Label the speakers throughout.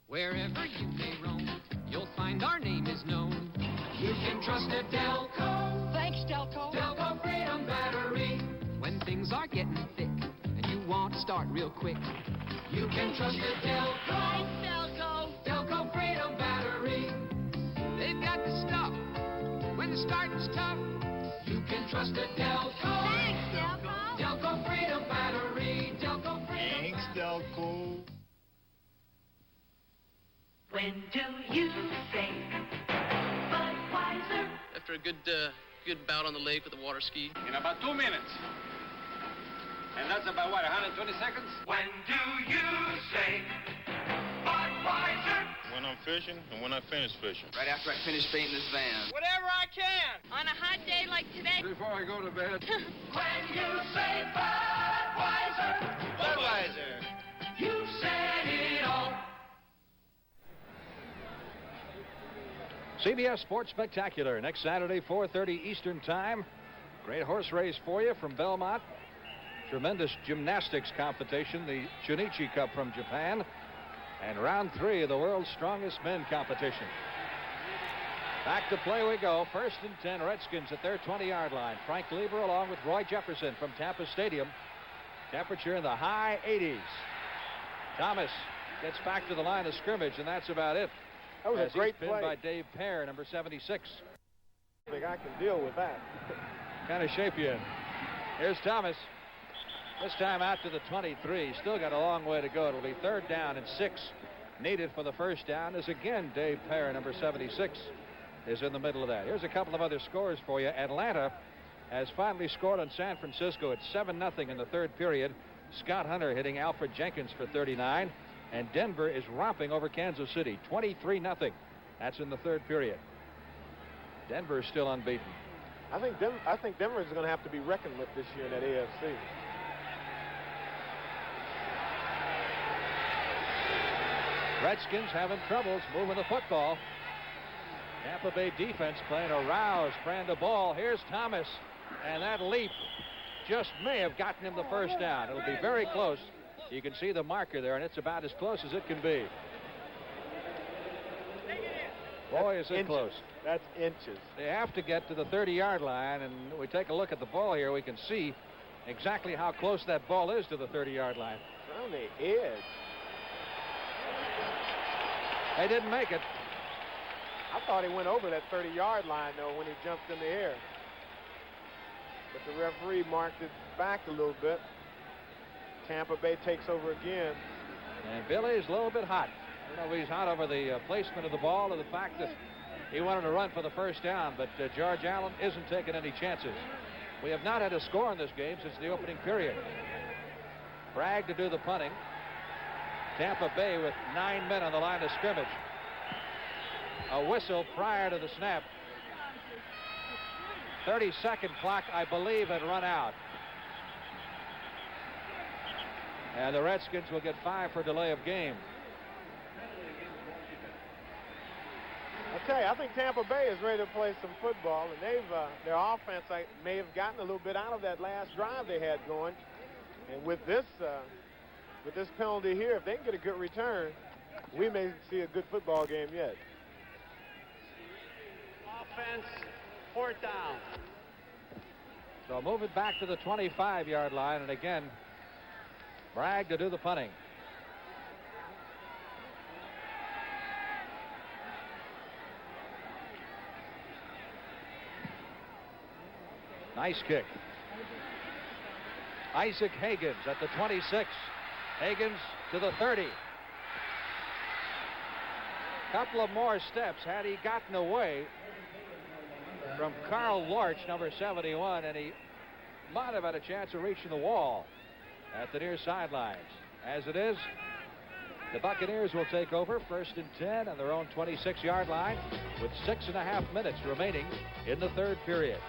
Speaker 1: Wherever you may roam, you'll find our name is known. You can trust a Delco.
Speaker 2: Thanks, Delco.
Speaker 1: Delco Freedom Battery. When things are getting thick and you want to start real quick, you can trust a Delco.
Speaker 2: Thanks, Delco.
Speaker 1: Delco Freedom Battery. They've got the stuff when the starting's tough. You can trust a Delco.
Speaker 2: Thanks, Delco.
Speaker 1: Delco Freedom Battery. Delco Freedom.
Speaker 3: Thanks, Delco.
Speaker 4: When do you say Budweiser?
Speaker 5: After a good bout on the lake with the water ski.
Speaker 6: In about 2 minutes. And that's about, what, 120 seconds?
Speaker 4: When do you say Budweiser?
Speaker 3: When I'm fishing and when I finish fishing.
Speaker 6: Right after I finish painting this van.
Speaker 2: Whatever I can. On a hot day like today.
Speaker 6: Before I go to bed.
Speaker 4: When you say Budweiser,
Speaker 3: Budweiser.
Speaker 4: you said it all.
Speaker 7: CBS Sports Spectacular next Saturday, 4:30 Eastern Time. Great horse race for you from Belmont. Tremendous gymnastics competition, the Shinichi Cup from Japan. And round 3 of the world's strongest men competition. Back to play we go. 1st and 10, Redskins at their 20-yard line. Frank Lieber along with Roy Jefferson from Tampa Stadium. Temperature in the high 80s. Thomas gets back to the line of scrimmage, and that's about it.
Speaker 8: That was a great
Speaker 7: play.
Speaker 8: play.
Speaker 7: By Dave Pear, number 76.
Speaker 8: I think I can deal with that.
Speaker 7: Kind of shape you in. Here's Thomas. This time out to the 23. Still got a long way to go. It'll be 3rd down and 6 needed for the first down. As again, Dave Pear, number 76, is in the middle of that. Here's a couple of other scores for you. Atlanta has finally scored on San Francisco. It's 7-0 in the 3rd period. Scott Hunter hitting Alfred Jenkins for 39. And Denver is romping over Kansas City, 23-0. That's in the 3rd period. Denver is still unbeaten.
Speaker 8: I think Denver is going to have to be reckoned with this year in that AFC.
Speaker 7: Redskins having troubles moving the football. Tampa Bay defense playing a rouse brand of ball. Here's Thomas, and that leap just may have gotten him the first down. It'll be very close. You can see the marker there, and it's about as close as it can be. Boy, is it close.
Speaker 8: That's inches.
Speaker 7: They have to get to the 30-yard line, and we take a look at the ball here. We can see exactly how close that ball is to the 30-yard line.
Speaker 8: On the edge.
Speaker 7: They didn't make it.
Speaker 8: I thought he went over that 30-yard line, though, when he jumped in the air. But the referee marked it back a little bit. Tampa Bay takes over again.
Speaker 7: And Billy's a little bit hot. I don't know if he's hot over the placement of the ball or the fact that he wanted to run for the first down, but George Allen isn't taking any chances. We have not had a score in this game since the opening period. Bragg to do the punting. Tampa Bay with 9 men on the line of scrimmage. A whistle prior to the snap. 30-second clock, I believe, had run out. And the Redskins will get 5 for delay of game.
Speaker 8: I tell you, I think Tampa Bay is ready to play some football, and their offense may have gotten a little bit out of that last drive they had going. And with this penalty here, if they can get a good return, we may see a good football game yet.
Speaker 6: Offense, 4th down.
Speaker 7: So move it back to the 25-yard line, and again, Bragg to do the punting. Nice kick. Isaac Higgins at the 26. Higgins to the 30. Couple of more steps had he gotten away from Carl Lorch, number 71, and he might have had a chance of reaching the wall at the near sidelines. As it is, the Buccaneers will take over 1st and 10 on their own 26-yard line with 6.5 minutes remaining in the 3rd period.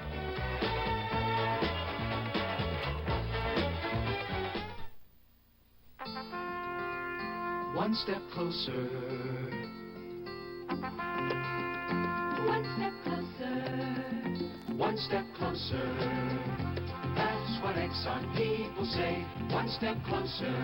Speaker 1: One step closer.
Speaker 4: One step closer.
Speaker 1: One step closer. That's what Exxon people say. One step closer.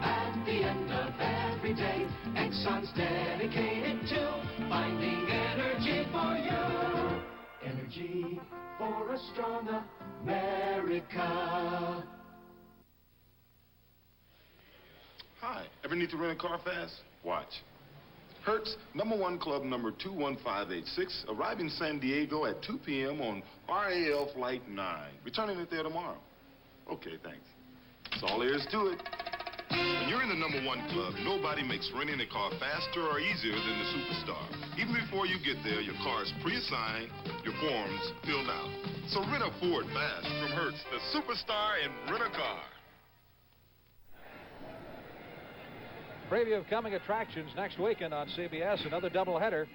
Speaker 1: At the end of every day, Exxon
Speaker 4: Exxon's dedicated to finding energy for you. Energy for a strong America.
Speaker 3: Hi, ever need to rent a car fast? Watch. Hertz, #1 club number 21586, arriving San Diego at 2 p.m. on RAL Flight 9. Returning it there tomorrow. Okay, thanks. That's all there is to it. When you're in the #1 club, nobody makes renting a car faster or easier than the Superstar. Even before you get there, your car is pre-assigned, your forms filled out. So rent a Ford fast from Hertz, the Superstar in rent-a-car.
Speaker 7: Preview of coming attractions next weekend on CBS, another doubleheader.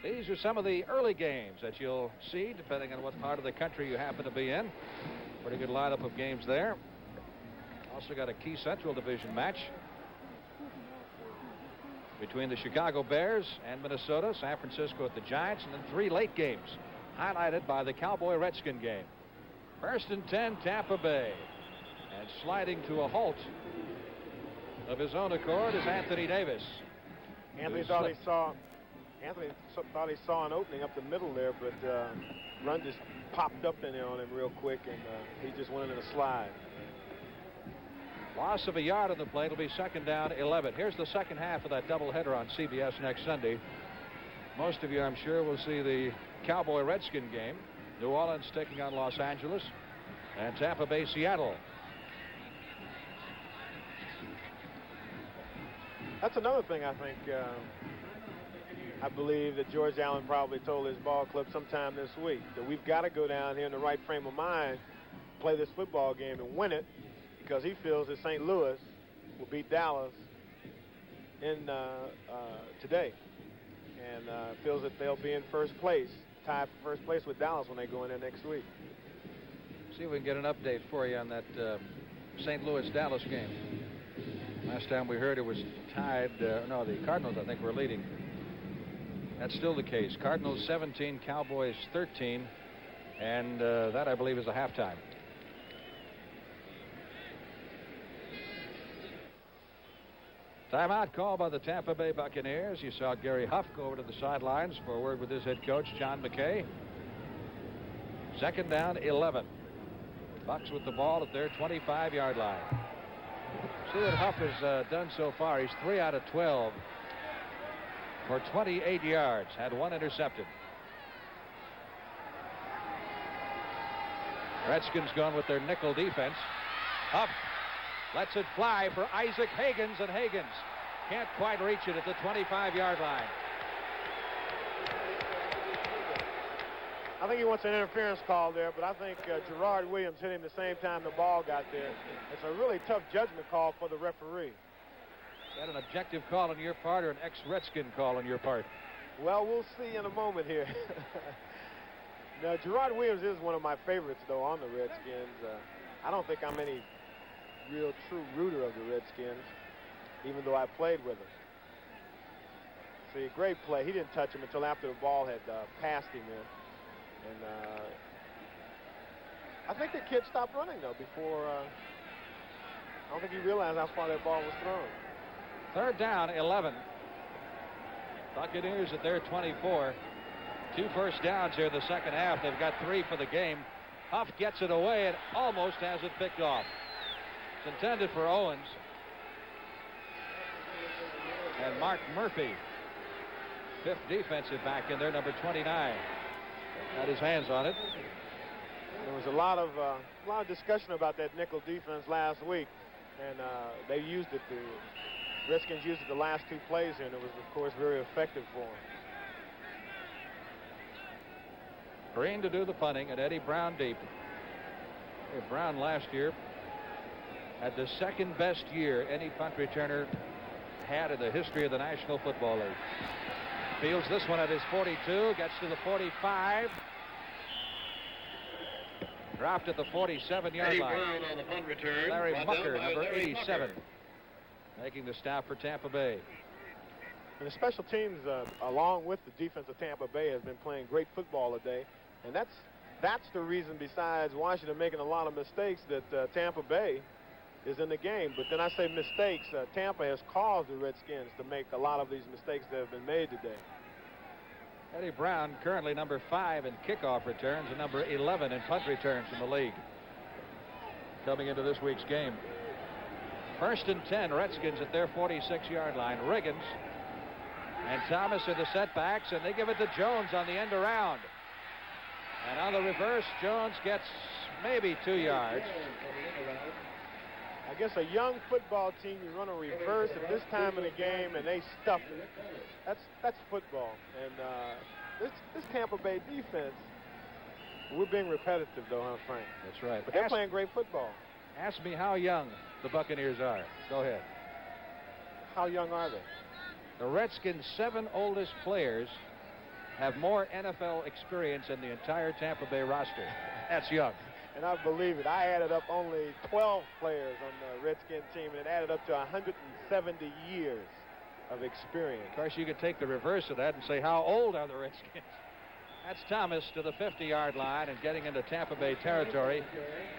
Speaker 7: These are some of the early games that you'll see, depending on what part of the country you happen to be in. Pretty good lineup of games there. Also got a key Central Division match between the Chicago Bears and Minnesota, San Francisco at the Giants, and then 3 late games, highlighted by the Cowboy Redskin game. 1st and 10, Tampa Bay. And sliding to a halt of his own accord is Anthony Davis.
Speaker 8: Anthony thought he saw an opening up the middle there, but run just popped up in there on him real quick, and he just went in a slide.
Speaker 7: Loss of a yard on the play. It'll be 2nd down, 11. Here's the second half of that doubleheader on CBS next Sunday. Most of you, I'm sure, will see the Cowboy Redskin game. New Orleans taking on Los Angeles, and Tampa Bay, Seattle.
Speaker 8: That's another thing I think. I believe that George Allen probably told his ball club sometime this week that we've got to go down here in the right frame of mind, play this football game and win it, because he feels that St. Louis will beat Dallas in today, and feels that they'll be in first place, tied for first place with Dallas when they go in there next week.
Speaker 7: See if we can get an update for you on that St. Louis-Dallas game. Last time we heard it was tied. No, the Cardinals, I think, were leading. That's still the case. Cardinals 17, Cowboys 13, and that, I believe, is a halftime. Timeout call by the Tampa Bay Buccaneers. You saw Gary Huff go over to the sidelines for a word with his head coach, John McKay. 2nd down, 11. Bucs with the ball at their 25-yard line. See what Huff has done so far. He's 3 out of 12 for 28 yards. Had 1 intercepted. Redskins going with their nickel defense. Huff lets it fly for Isaac Higgins, and Higgins can't quite reach it at the 25-yard line.
Speaker 8: I think he wants an interference call there, but I think Gerard Williams hit him the same time the ball got there. It's a really tough judgment call for the referee.
Speaker 7: Is that an objective call on your part or an ex-Redskin call on your part?
Speaker 8: Well, we'll see in a moment here. Now, Gerard Williams is one of my favorites, though, on the Redskins. I don't think I'm any real true rooter of the Redskins, even though I played with him. See, a great play. He didn't touch him until after the ball had passed him there. And I think the kid stopped running, though, before. I don't think he realized how far that ball was thrown.
Speaker 7: 3rd down, 11. Buccaneers at their 24. 2 first downs here in the second half. They've got 3 for the game. Huff gets it away and almost has it picked off. It's intended for Owens. And Mark Murphy, 5th defensive back in there, number 29. Got his hands on it.
Speaker 8: There was a lot of discussion about that nickel defense last week, and they used it. The Redskins used it the last 2 plays here, and it was, of course, very effective for them.
Speaker 7: Green to do the punting, and Eddie Brown deep. Eddie Brown last year had the 2nd best year any punt returner had in the history of the National Football League. Fields this one at his 42, gets to the 45. Dropped at the 47-yard line.
Speaker 3: Brown on the punt return.
Speaker 7: Larry Mucker, number
Speaker 3: Larry
Speaker 7: 87,
Speaker 3: Mucker.
Speaker 7: making the stop for Tampa Bay.
Speaker 8: And the special teams, along with the defense of Tampa Bay, has been playing great football today. And that's the reason, besides Washington making a lot of mistakes, that Tampa Bay is in the game. But then I say mistakes. Tampa has caused the Redskins to make a lot of these mistakes that have been made today.
Speaker 7: Eddie Brown currently number 5 in kickoff returns and number 11 in punt returns in the league coming into this week's game. 1st and 10, Redskins at their 46-yard line. Riggins and Thomas are the setbacks, and they give it to Jones on the end around. And on the reverse, Jones gets maybe 2 yards.
Speaker 8: I guess a young football team, you run a reverse at this time of the game, and they stuff it. That's football. And this Tampa Bay defense, we're being repetitive, though, huh, Frank?
Speaker 7: That's right.
Speaker 8: But they're playing great football.
Speaker 7: Ask me how young the Buccaneers are. Go ahead.
Speaker 8: How young are they?
Speaker 7: The Redskins' 7 oldest players have more NFL experience than the entire Tampa Bay roster. That's young.
Speaker 8: And I believe it. I added up only 12 players on the Redskin team, and it added up to 170 years of experience.
Speaker 7: Of course, you could take the reverse of that and say, how old are the Redskins? That's Thomas to the 50-yard line and getting into Tampa Bay territory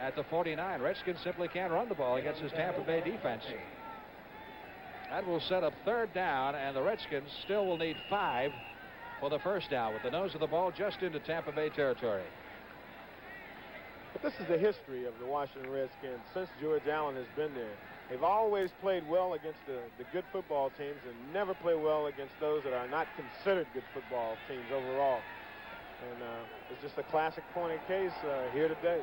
Speaker 7: at the 49. Redskins simply can't run the ball against this Tampa Bay defense. That will set up 3rd down, and the Redskins still will need 5 for the 1st down with the nose of the ball just into Tampa Bay territory.
Speaker 8: But this is the history of the Washington Redskins since George Allen has been there. They've always played well against the good football teams and never play well against those that are not considered good football teams overall. And it's just a classic point of case here today.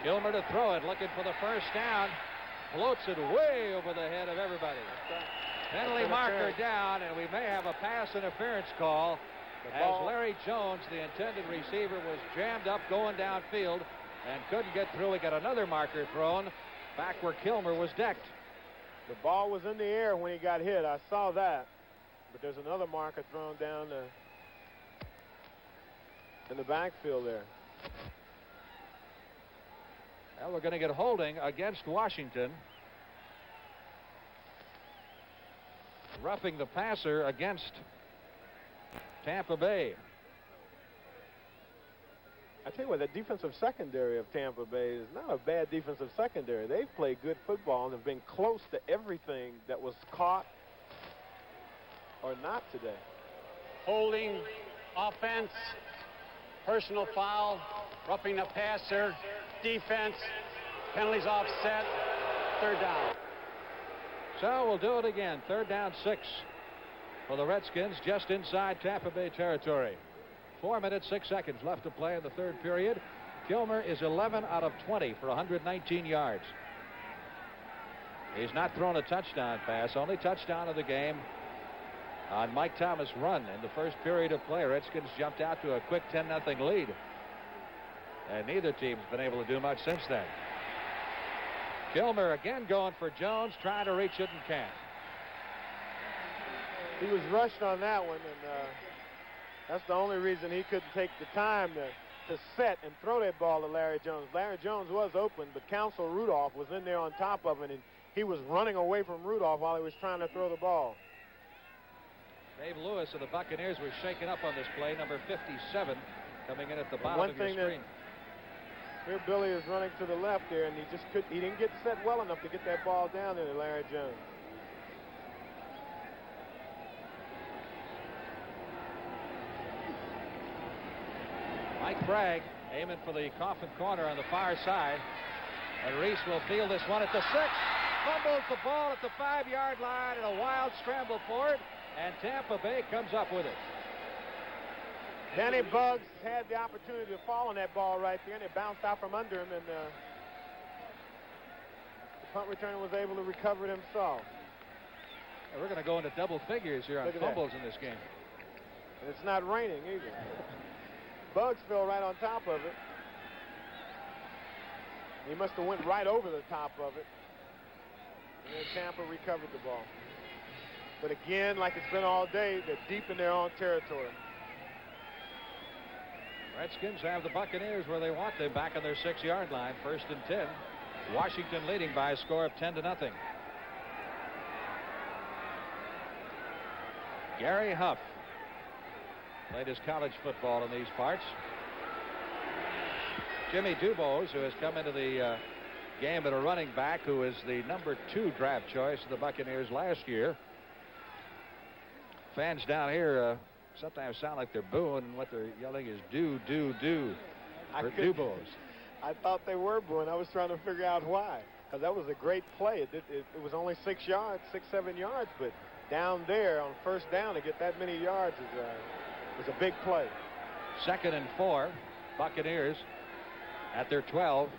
Speaker 7: Gilmer to throw it, looking for the 1st down. Floats it way over the head of everybody. Penalty marker down, and we may have a pass interference call as Larry Jones, the intended receiver, was jammed up going downfield and couldn't get through. He got another marker thrown back where Kilmer was decked.
Speaker 8: The ball was in the air when he got hit. I saw that. But there's another marker thrown down in the backfield there.
Speaker 7: Well, we're going to get holding against Washington. Roughing the passer against Tampa Bay.
Speaker 8: I tell you what, the defensive secondary of Tampa Bay is not a bad defensive secondary. They've played good football and have been close to everything that was caught or not today.
Speaker 6: Holding, offense, personal foul, roughing the passer, defense, penalties offset, 3rd down.
Speaker 7: So we'll do it again. 3rd down 6 for the Redskins just inside Tampa Bay territory. 4 minutes, 6 seconds left to play in the 3rd period. Kilmer is 11 out of 20 for 119 yards. He's not thrown a touchdown pass. Only touchdown of the game on Mike Thomas' run in the 1st period of play. Redskins jumped out to a quick 10-0 lead. And neither team's been able to do much since then. Kilmer again going for Jones, trying to reach it and can't.
Speaker 8: He was rushed on that one, and that's the only reason he couldn't take the time to set and throw that ball to Larry Jones. Larry Jones was open, but Counsel Rudolph was in there on top of it, and he was running away from Rudolph while he was trying to throw the ball.
Speaker 7: Dave Lewis of the Buccaneers was shaken up on this play, number 57, coming in at the bottom of your screen.
Speaker 8: Here Billy is running to the left there, and he didn't get set well enough to get that ball down there to Larry Jones.
Speaker 7: Mike Bragg aiming for the coffin corner on the far side. And Reese will field this one at the 6. Fumbles the ball at the 5-yard line, and a wild scramble for it. And Tampa Bay comes up with it.
Speaker 8: Danny Bugs had the opportunity to fall on that ball right there, and it bounced out from under him, and the punt returner was able to recover it himself.
Speaker 7: And we're going to go into double figures here on fumbles in this game.
Speaker 8: And it's not raining either. Bugs fell right on top of it. He must have went right over the top of it. And then Tampa recovered the ball. But again, like it's been all day, they're deep in their own territory.
Speaker 7: Redskins have the Buccaneers where they want them, back on their 6-yard line, 1st and 10. Washington leading by a score of 10-0. Gary Huff played his college football in these parts. Jimmy Dubose, who has come into the game at a running back who is the number 2 draft choice of the Buccaneers last year. Fans down here sometimes sound like they're booing, and what they're yelling is do for Dubose.
Speaker 8: I thought they were booing. I was trying to figure out why, because that was a great play. It was only 6 yards, 6-7 yards, but down there on first down to get that many yards was a big play.
Speaker 7: 2nd and 4, Buccaneers at their 12.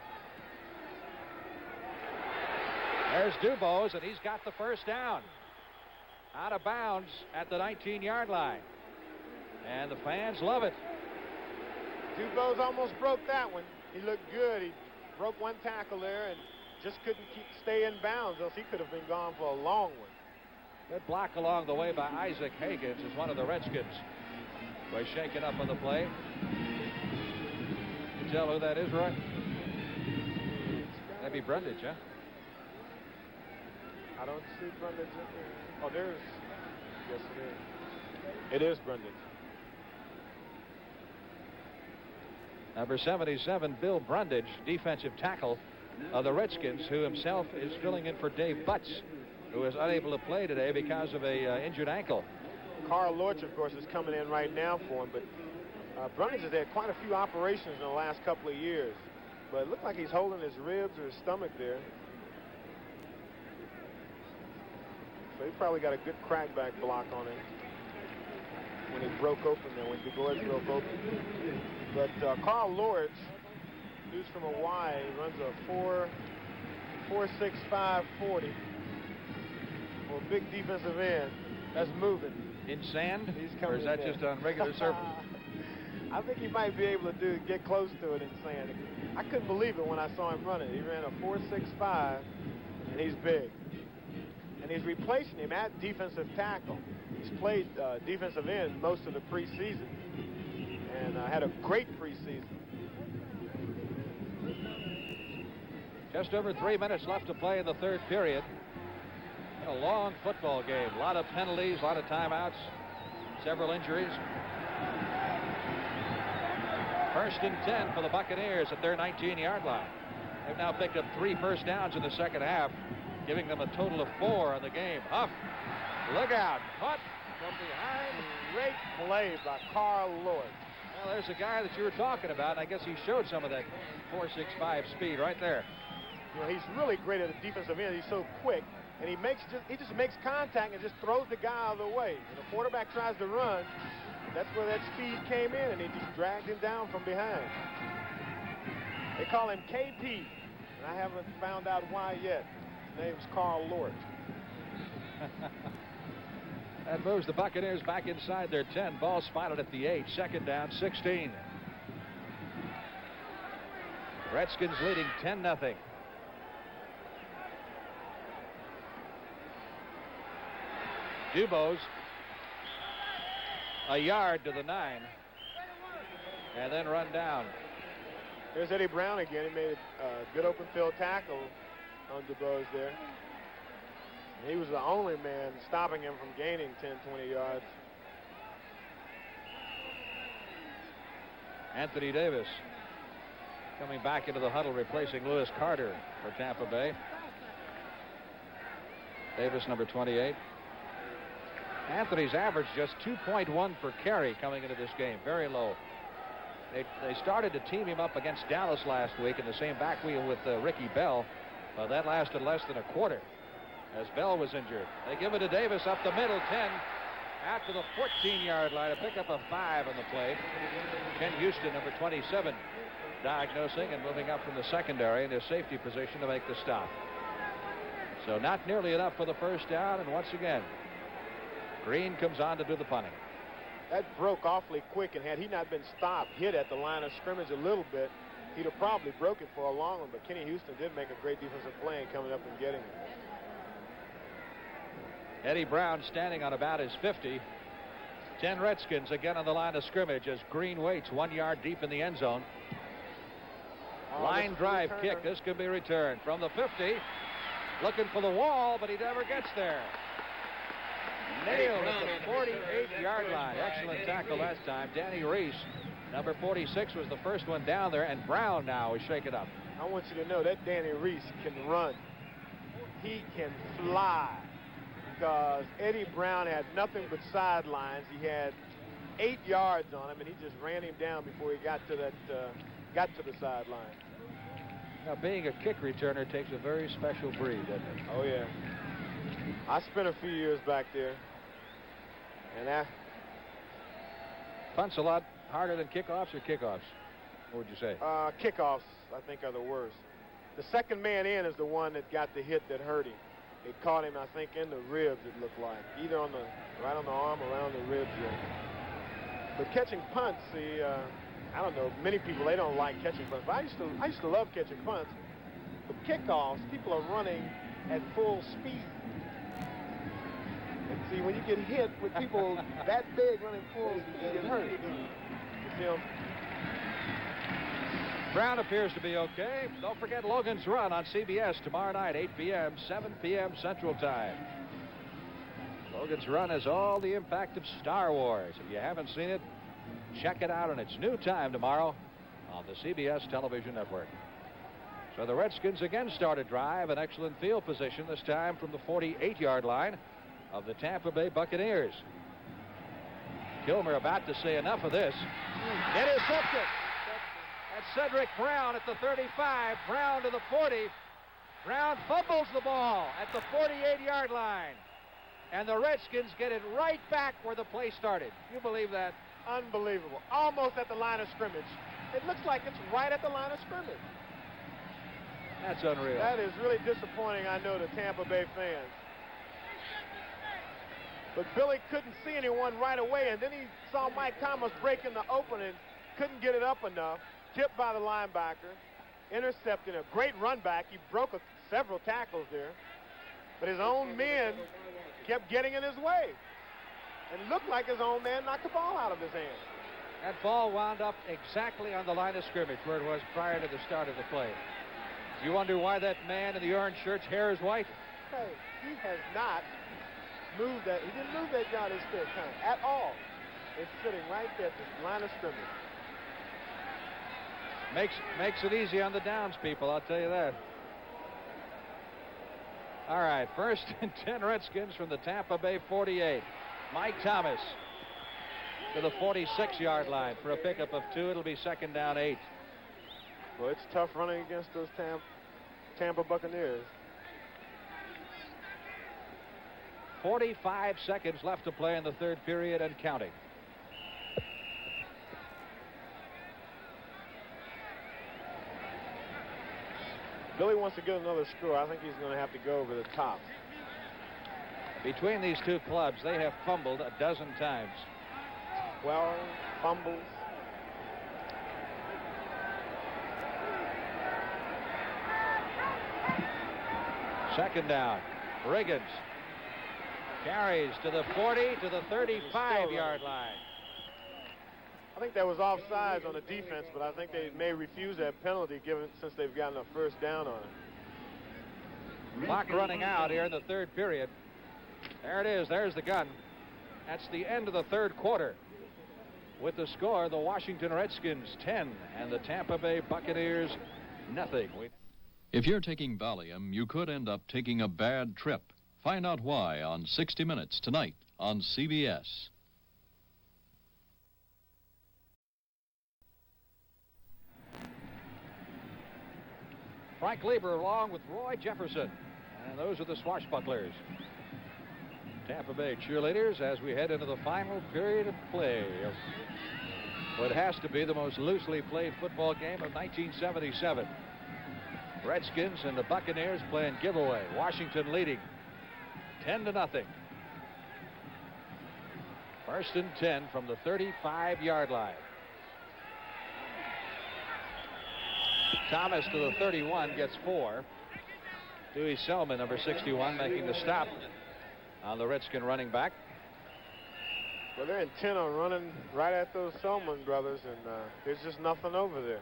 Speaker 7: There's Dubose, and he's got the first down. Out of bounds at the 19-yard line. And the fans love it.
Speaker 8: Dubose almost broke that one. He looked good. He broke one tackle there and just couldn't stay in bounds, else he could have been gone for a long one.
Speaker 7: Good block along the way by Isaac Higgins, is one of the Redskins. By shaking up on the play. You tell who that is, Roy? That'd be Brundage, huh?
Speaker 8: I don't see Brundage in there. Oh, there's. Yes, it is. It is Brundage.
Speaker 7: Number 77, Bill Brundage, defensive tackle of the Redskins, who himself is filling in for Dave Bucs, who is unable to play today because of a injured ankle.
Speaker 8: Carl Lorch, of course, is coming in right now for him, but Brundage has had quite a few operations in the last couple of years. But it looked like he's holding his ribs or his stomach there. So he probably got a good crackback block on him when he broke open there, when Dubose broke open. But Carl Lorch, who's from Hawaii, runs a 4.65 40. Well, big defensive end. That's moving.
Speaker 7: In sand?
Speaker 8: He's
Speaker 7: or
Speaker 8: coming
Speaker 7: is that just on regular surface?
Speaker 8: I think he might be able to get close to it in sand. I couldn't believe it when I saw him running. He ran a 4.65, and he's big. And he's replacing him at defensive tackle. He's played defensive end most of the preseason, and had a great preseason.
Speaker 7: Just over 3 minutes left to play in the third period. A long football game. A lot of penalties, a lot of timeouts, several injuries. 1st and 10 for the Buccaneers at their 19-yard line. They've now picked up 3 first downs in the second half, giving them a total of 4 on the game. Huff, look out, Huff from behind.
Speaker 8: Great play by Carl Lorch.
Speaker 7: Well, there's a guy that you were talking about, and I guess he showed some of that 4.65 speed right there.
Speaker 8: You know, he's really great at the defensive end. He's so quick. And he just makes contact and just throws the guy out of the way. When the quarterback tries to run, that's where that speed came in, and he just dragged him down from behind. They call him KP, and I haven't found out why yet. His name's Carl Lorch.
Speaker 7: That moves the Buccaneers back inside their 10. Ball spotted at the 8. 2nd down, 16. Redskins leading 10-0. Dubose a yard to the 9 and then run down.
Speaker 8: Here's Eddie Brown again. He made a good open field tackle on Dubose there. And he was the only man stopping him from gaining 10-20 yards.
Speaker 7: Anthony Davis coming back into the huddle, replacing Lewis Carter for Tampa Bay. Davis, number 28. Anthony's averaged just 2.1 per carry coming into this game. Very low. They started to team him up against Dallas last week in the same back wheel with Ricky Bell. That lasted less than a quarter as Bell was injured. They give it to Davis up the middle, 10 out to the 14-yard line to pick up a 5 on the play. Ken Houston, number 27, diagnosing and moving up from the secondary in his safety position to make the stop. So not nearly enough for the first down, and once again, Green comes on to do the punting.
Speaker 8: That broke awfully quick, and had he not been stopped, hit at the line of scrimmage a little bit, he'd have probably broke it for a long one, but Kenny Houston did make a great defensive play in coming up and getting it.
Speaker 7: Eddie Brown standing on about his 50. 10 Redskins again on the line of scrimmage as Green waits 1 yard deep in the end zone. Line drive kick. This could be returned from the 50. Looking for the wall, but he never gets there. Nailed at the 48-yard line. Excellent tackle last time. Danny Reese, number 46, was the first one down there, and Brown now is shaken up.
Speaker 8: I want you to know that Danny Reese can run. He can fly, because Eddie Brown had nothing but sidelines. He had 8 yards on him, and he just ran him down before he got to the sideline.
Speaker 7: Now, being a kick returner takes a very special breed, doesn't it?
Speaker 8: Oh, yeah. I spent a few years back there, and that
Speaker 7: Punts a lot harder than kickoffs or kickoffs? What would you say?
Speaker 8: Kickoffs, I think, are the worst. The second man in is the one that got the hit that hurt him. It caught him, I think, in the ribs, it looked like. Either on right on the arm or around the ribs there. But catching punts, see, I don't know, many people, they don't like catching punts. But I used to love catching punts. But kickoffs, people are running at full speed. And see, when you get hit with people that big running full speed, you get hurt. You see them?
Speaker 7: Brown appears to be okay. Don't forget Logan's Run on CBS tomorrow night, 8 p.m., 7 p.m. Central Time. Logan's Run has all the impact of Star Wars. If you haven't seen it, check it out on its new time tomorrow on the CBS television network. So the Redskins again start a drive, an excellent field position, this time from the 48-yard line of the Tampa Bay Buccaneers. Kilmer about to say enough of this. Intercepted. That's Cedric Brown at the 35. Brown to the 40. Brown fumbles the ball at the 48-yard line. And the Redskins get it right back where the play started. You believe that?
Speaker 8: Unbelievable. Almost at the line of scrimmage. It looks like it's right at the line of scrimmage.
Speaker 7: That's unreal.
Speaker 8: That is really disappointing, I know, to Tampa Bay fans. But Billy couldn't see anyone right away, and then he saw Mike Thomas breaking the opening, couldn't get it up enough, tipped by the linebacker, intercepted a great run back. He broke several tackles there, but his own men kept getting in his way. And it looked like his own man knocked the ball out of his hand.
Speaker 7: That ball wound up exactly on the line of scrimmage where it was prior to the start of the play. You wonder why that man in the orange shirt's hair is white?
Speaker 8: Hey, he has not moved that. He didn't move that Johnny stick at all. It's sitting right there at the line of scrimmage.
Speaker 7: Makes it easy on the downs, people, I'll tell you that. All right, 1st and 10 Redskins from the Tampa Bay 48. Mike Thomas to the 46-yard line for a pickup of 2. It'll be 2nd down 8.
Speaker 8: Well, it's tough running against those Tampa Buccaneers.
Speaker 7: 45 seconds left to play in the 3rd period and counting.
Speaker 8: Billy wants to get another score. I think he's going to have to go over the top.
Speaker 7: Between these two clubs, they have fumbled a dozen times.
Speaker 8: 12 fumbles.
Speaker 7: Second down. Riggins carries to the 40, to the 35-yard line.
Speaker 8: I think that was offsides on the defense, but I think they may refuse that penalty since they've gotten a 1st down on it.
Speaker 7: Clock running out here in the 3rd period. There it is. There's the gun. That's the end of the 3rd quarter. With the score, the Washington Redskins 10 and the Tampa Bay Buccaneers nothing.
Speaker 9: If you're taking Valium, you could end up taking a bad trip. Find out why on 60 Minutes tonight on CBS.
Speaker 7: Frank Lieber along with Roy Jefferson. And those are the swashbucklers. Tampa Bay cheerleaders as we head into the final period of play. What has to be the most loosely played football game of 1977. Redskins and the Buccaneers playing giveaway. Washington leading 10-0. 1st and 10 from the 35-yard line. Thomas to the 31 gets 4. Dewey Selman, number 61, making the stop on the Redskin running back.
Speaker 8: Well, they're intent on running right at those Selman brothers, and there's just nothing over there.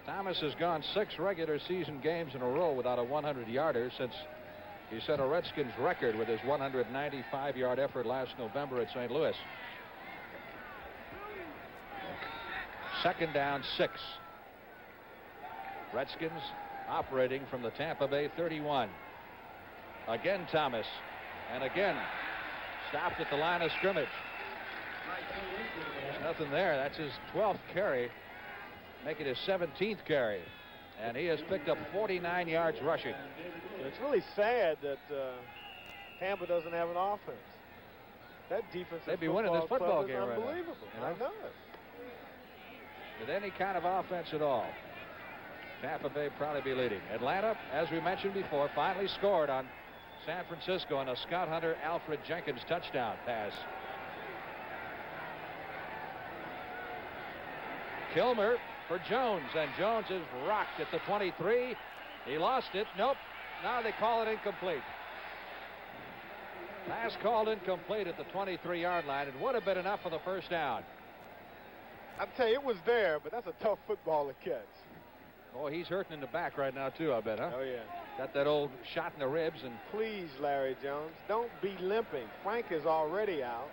Speaker 7: Thomas has gone 6 regular season games in a row without a 100-yarder since he set a Redskins record with his 195-yard effort last November at St. Louis. 2nd down 6. Redskins operating from the Tampa Bay 31. Again Thomas, and again stopped at the line of scrimmage. There's nothing there. That's his 12th carry, making his 17th carry, and he has picked up 49 yards rushing.
Speaker 8: It's really sad that Tampa doesn't have an offense. That defense,
Speaker 7: they'd be winning this football game right now.
Speaker 8: Unbelievable.
Speaker 7: You know?
Speaker 8: I know it.
Speaker 7: With any kind of offense at all, Tampa Bay probably be leading. Atlanta, as we mentioned before, finally scored on San Francisco on a Scott Hunter Alfred Jenkins touchdown pass. Kilmer for Jones, and Jones is rocked at the 23. He lost it. Nope. Now they call it incomplete. Pass called incomplete at the 23-yard line. It would have been enough for the first down.
Speaker 8: I'll tell you, it was there, but that's a tough football to catch.
Speaker 7: Oh, he's hurting in the back right now, too, I bet, huh?
Speaker 8: Oh, yeah.
Speaker 7: Got that old shot in the ribs. And
Speaker 8: please, Larry Jones, don't be limping. Frank is already out.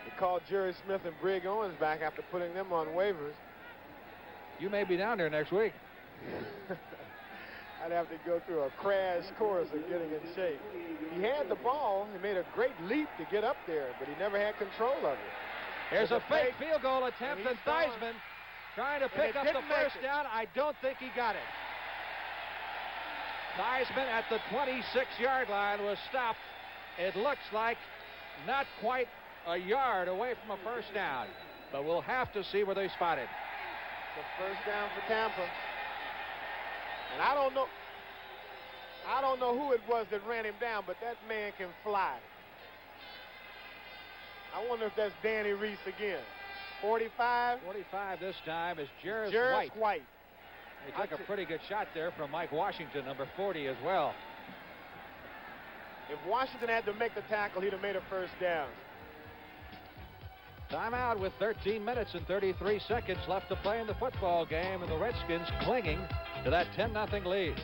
Speaker 8: They called Jerry Smith and Brig Owens back after putting them on waivers.
Speaker 7: You may be down there next week.
Speaker 8: I'd have to go through a crash course of getting in shape. He had the ball. He made a great leap to get up there, but he never had control of it.
Speaker 7: Here's a fake field goal attempt, and Theismann trying to pick up the first down. I don't think he got it. Theismann at the 26-yard line was stopped. It looks like not quite a yard away from a first down, but we'll have to see where they spot it.
Speaker 8: The first down for Tampa. And I don't know who it was that ran him down, but that man can fly. I wonder if that's Danny Reese again. 45?
Speaker 7: 45 this time is Jarris
Speaker 8: White.
Speaker 7: He took a pretty good shot there from Mike Washington, number 40 as well.
Speaker 8: If Washington had to make the tackle, he'd have made a first down.
Speaker 7: Timeout with 13 minutes and 33 seconds left to play in the football game, and the Redskins clinging to that 10-0 lead.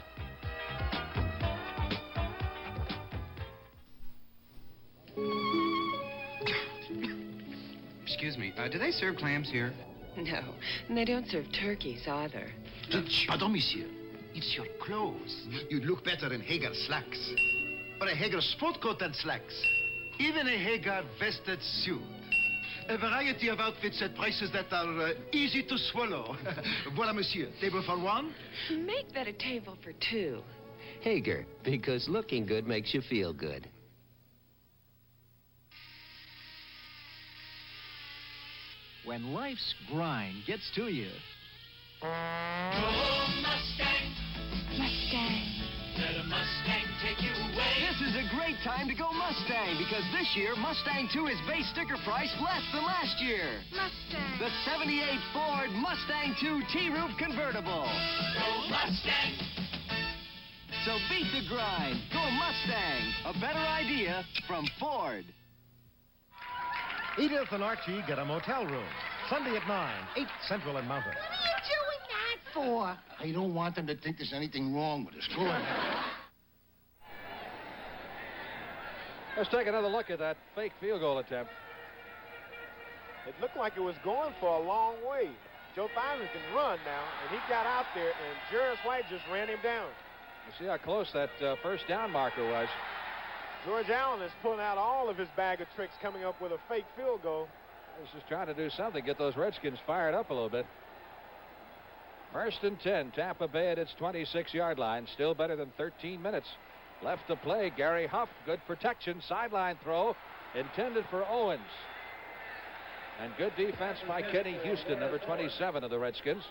Speaker 10: Excuse me, do they serve clams here?
Speaker 11: No, and they don't serve turkeys either.
Speaker 12: Pardon, monsieur. It's your clothes. You'd look better in Hager slacks. Or a Hager sport coat and slacks. Even a Hager vested suit. A variety of outfits at prices that are easy to swallow. Voilà, monsieur. Table for one?
Speaker 11: Make that a table for two.
Speaker 13: Hager, because looking good makes you feel good.
Speaker 14: When life's grind gets to you.
Speaker 4: Oh, Mustang.
Speaker 11: Mustang.
Speaker 4: Let a Mustang take you away.
Speaker 14: This is a great time to go Mustang, because this year Mustang 2 is base sticker price less than last year.
Speaker 11: Mustang.
Speaker 14: The 78 Ford Mustang 2 T-Roof convertible.
Speaker 4: Go Mustang.
Speaker 14: So beat the grind. Go Mustang. A better idea from Ford.
Speaker 15: Edith and Archie get a motel room. Sunday at 9, 8 Central and Mountain.
Speaker 16: What are you doing that for?
Speaker 12: I don't want them to think there's anything wrong with us. Go ahead.
Speaker 7: Let's take another look at that fake field goal attempt.
Speaker 8: It looked like it was going for a long way. Joe Theismann can run now, and he got out there, and Jarris White just ran him down.
Speaker 7: You see how close that first down marker was.
Speaker 8: George Allen is pulling out all of his bag of tricks, coming up with a fake field goal.
Speaker 7: He's just trying to do something, get those Redskins fired up a little bit. First and 10, Tampa Bay at its 26-yard line. Still better than 13 minutes left to play. Gary Huff, good protection, sideline throw, intended for Owens. And good defense by Kenny Houston, number 27 of the Redskins.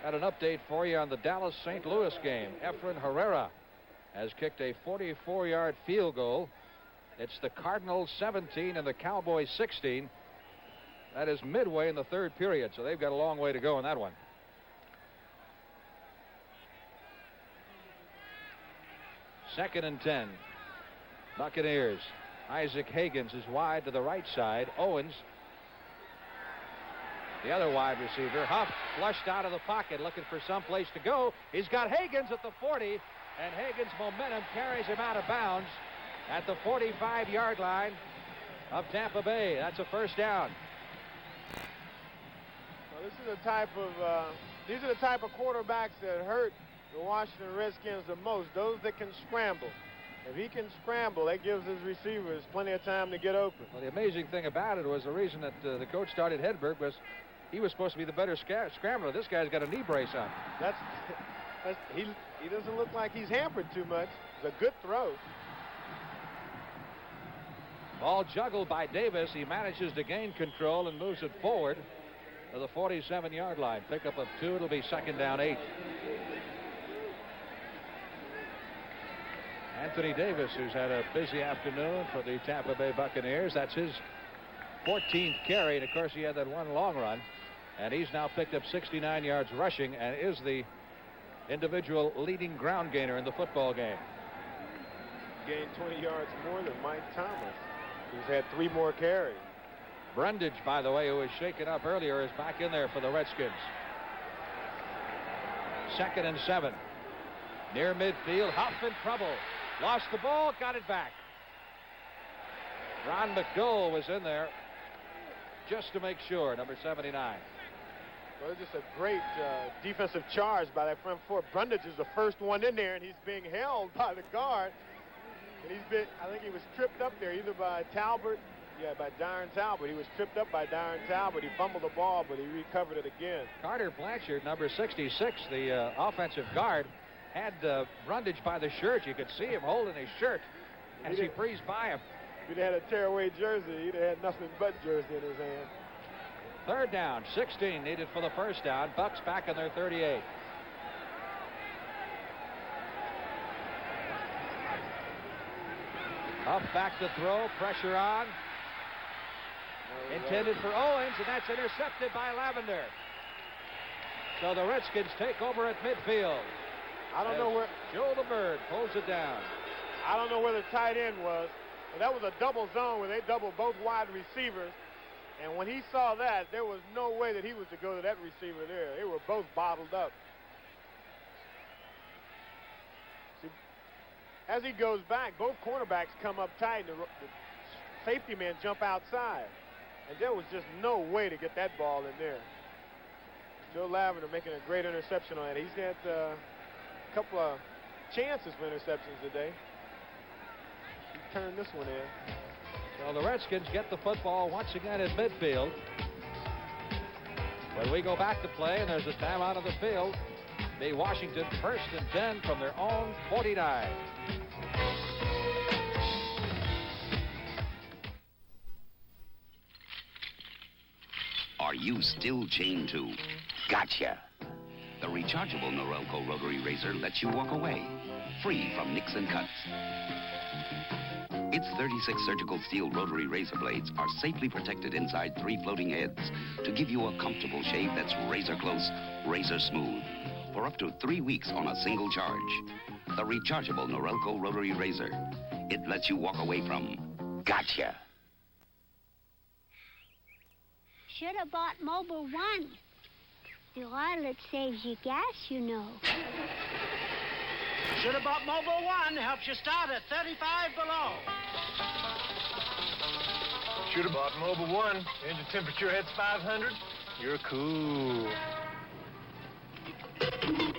Speaker 7: Got an update for you on the Dallas-St. Louis game. Efren Herrera has kicked a 44-yard field goal. It's the Cardinals 17 and the Cowboys 16. That is midway in the third period, so they've got a long way to go in that one. Second and 10. Buccaneers. Isaac Higgins is wide to the right side. Owens, the other wide receiver. Huff flushed out of the pocket looking for some place to go. He's got Higgins at the 40, and Higgins' momentum carries him out of bounds at the 45-yard line of Tampa Bay. That's a first down.
Speaker 8: These are the type of quarterbacks that hurt the Washington Redskins the most, those that can scramble. If he can scramble, that gives his receivers plenty of time to get open.
Speaker 7: Well, the amazing thing about it was the reason that the coach started Hedberg was he was supposed to be the better scrambler. This guy's got a knee brace on.
Speaker 8: He doesn't look like he's hampered too much. It's a good throw.
Speaker 7: Ball juggled by Davis. He manages to gain control and moves it forward to the 47-yard line. Pickup of 2. It'll be 2nd down 8. Anthony Davis, who's had a busy afternoon for the Tampa Bay Buccaneers. That's his 14th carry, and of course he had that one long run, and he's now picked up 69 yards rushing and is the individual leading ground gainer in the football game.
Speaker 8: Gained 20 yards more than Mike Thomas, who's had 3 more carries.
Speaker 7: Brundage, by the way, who was shaken up earlier, is back in there for the Redskins. 2nd and 7. Near midfield, Huff in trouble. Lost the ball, got it back. Ron McDowell was in there just to make sure, number 79.
Speaker 8: Well, it's just a great defensive charge by that front four. Brundage is the first one in there, and he's being held by the guard. And I think he was tripped up there either by Talbot. Yeah, by Darren Talbot. He was tripped up by Darren Talbot. He fumbled the ball, but he recovered it again.
Speaker 7: Carter Blanchard, number 66, the offensive guard, had Brundage by the shirt. You could see him holding his shirt as he breezed by him.
Speaker 8: If he'd had a tearaway jersey, he'd have had nothing but jersey in his hand.
Speaker 7: 3rd down, 16 needed for the first down. Bucs back in their 38. Up back to throw, pressure on. Intended for Owens, and that's intercepted by Lavender. So the Redskins take over at midfield.
Speaker 8: I don't know where
Speaker 7: Joe the Bird pulls it down.
Speaker 8: I don't know where the tight end was, but that was a double zone where they doubled both wide receivers. And when he saw that, there was no way that he was to go to that receiver there. They were both bottled up. See, as he goes back, both cornerbacks come up tight, and the safety men jump outside. And there was just no way to get that ball in there. Joe Lavender making a great interception on it. He's had a couple of chances for interceptions today. He turned this one in.
Speaker 7: So the Redskins get the football once again at midfield. When we go back to play, and there's a timeout on the field, the Washington 1st and 10 from their own 49.
Speaker 17: Are you still chained to? Gotcha. The rechargeable Norelco rotary razor lets you walk away, free from nicks and cuts. Its 36 surgical steel rotary razor blades are safely protected inside 3 floating heads to give you a comfortable shave that's razor close, razor smooth, for up to 3 weeks on a single charge. The rechargeable Norelco rotary razor. It lets you walk away from gotcha.
Speaker 18: Should have bought Mobile One. The oil that saves you gas, you know.
Speaker 19: Should have bought Mobile One. Helps you start at 35 below.
Speaker 20: Should have bought Mobile One. Engine temperature hits 500. You're cool.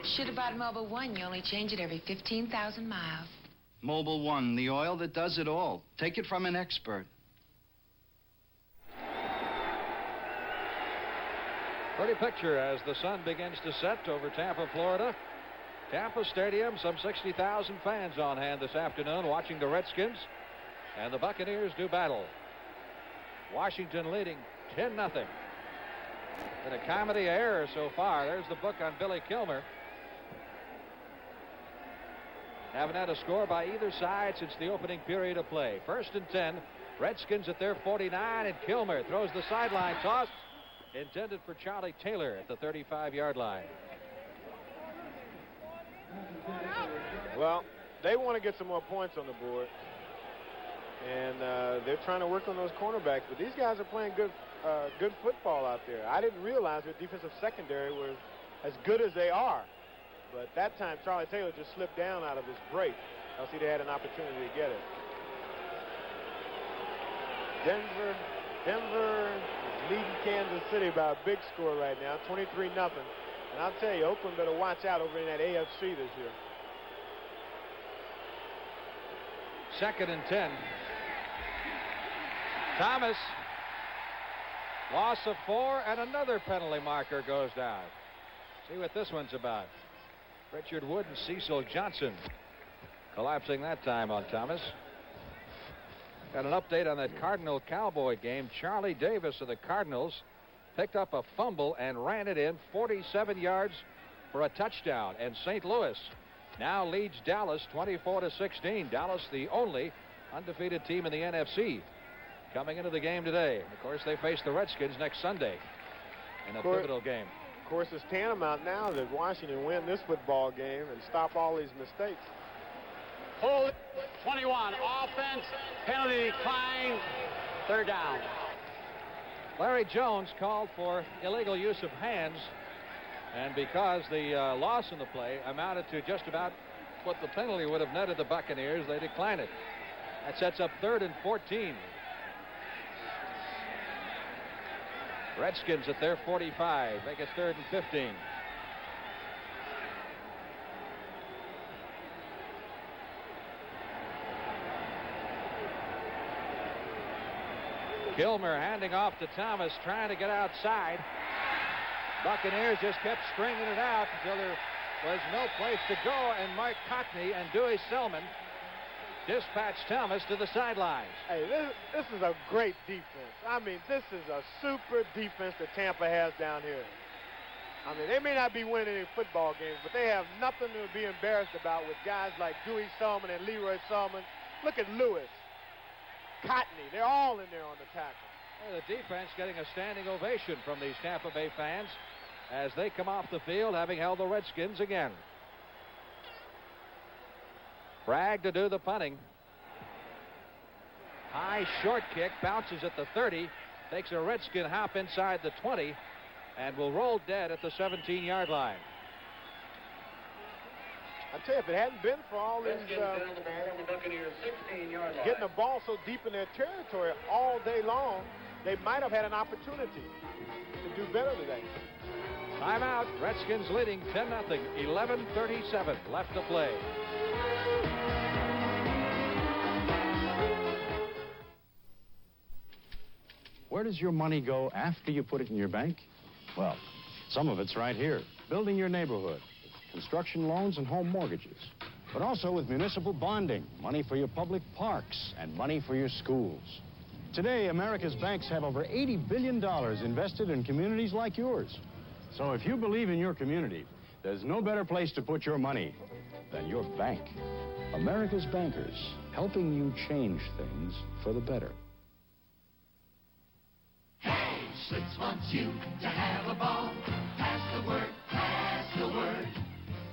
Speaker 11: Should have bought Mobile One. You only change it every 15,000 miles.
Speaker 10: Mobile One, the oil that does it all. Take it from an expert.
Speaker 7: Pretty picture as the sun begins to set over Tampa, Florida. Tampa Stadium, some 60,000 fans on hand this afternoon watching the Redskins and the Buccaneers do battle. Washington leading 10-0. In a comedy of errors so far. There's the book on Billy Kilmer. Haven't had a score by either side since the opening period of play. 1st and 10. Redskins at their 49, and Kilmer throws the sideline toss. Intended for Charlie Taylor at the 35-yard line.
Speaker 8: Well, they want to get some more points on the board. And they're trying to work on those cornerbacks. But these guys are playing good football out there. I didn't realize their defensive secondary was as good as they are. But that time, Charlie Taylor just slipped down out of his break. Else he'd had an opportunity to get it. Denver is leading Kansas City by a big score right now, 23-0. And I'll tell you, Oakland better watch out over in that AFC this year.
Speaker 7: 2nd and 10. Thomas. Loss of 4, and another penalty marker goes down. See what this one's about. Richard Wood and Cecil Johnson collapsing that time on Thomas. Got an update on that Cardinal Cowboy game. Charlie Davis of the Cardinals picked up a fumble and ran it in 47 yards for a touchdown. And St. Louis now leads Dallas 24-16. Dallas, the only undefeated team in the NFC, coming into the game today. Of course, they face the Redskins next Sunday in a pivotal game.
Speaker 8: Of course, it's tantamount now that Washington win this football game and stop all these mistakes.
Speaker 6: Hold 21. Offense, penalty decline, 3rd down.
Speaker 7: Larry Jones called for illegal use of hands, and because the loss in the play amounted to just about what the penalty would have netted the Buccaneers, they declined it. That sets up 3rd and 14. Redskins at their 45. Make it 3rd and 15. Gilmer handing off to Thomas, trying to get outside. Buccaneers just kept stringing it out until there was no place to go, and Mike Cockney and Dewey Selman dispatched Thomas to the sidelines.
Speaker 8: Hey, this is a great defense. I mean, this is a super defense that Tampa has down here. I mean, they may not be winning any football games, but they have nothing to be embarrassed about with guys like Dewey Selman and Leroy Selman. Look at Lewis, Cottney. They're all in there on the tackle.
Speaker 7: The defense getting a standing ovation from these Tampa Bay fans as they come off the field, having held the Redskins again. Bragg to do the punting. High short kick, bounces at the 30, takes a Redskin hop inside the 20, and will roll dead at the 17-yard line.
Speaker 8: I tell you, if it hadn't been for all these getting the ball so deep in their territory all day long, they might have had an opportunity to do better today.
Speaker 7: Timeout. Redskins leading 10-0. 11:37 left to play.
Speaker 21: Where does your money go after you put it in your bank? Well, some of it's right here. Building your neighborhood, construction loans and home mortgages. But also with municipal bonding, money for your public parks, and money for your schools. Today, America's banks have over $80 billion invested in communities like yours. So if you believe in your community, there's no better place to put your money than your bank. America's bankers, helping you change things for the better.
Speaker 4: Hey, Schlitz wants you to have a ball. Pass the word, pass the word.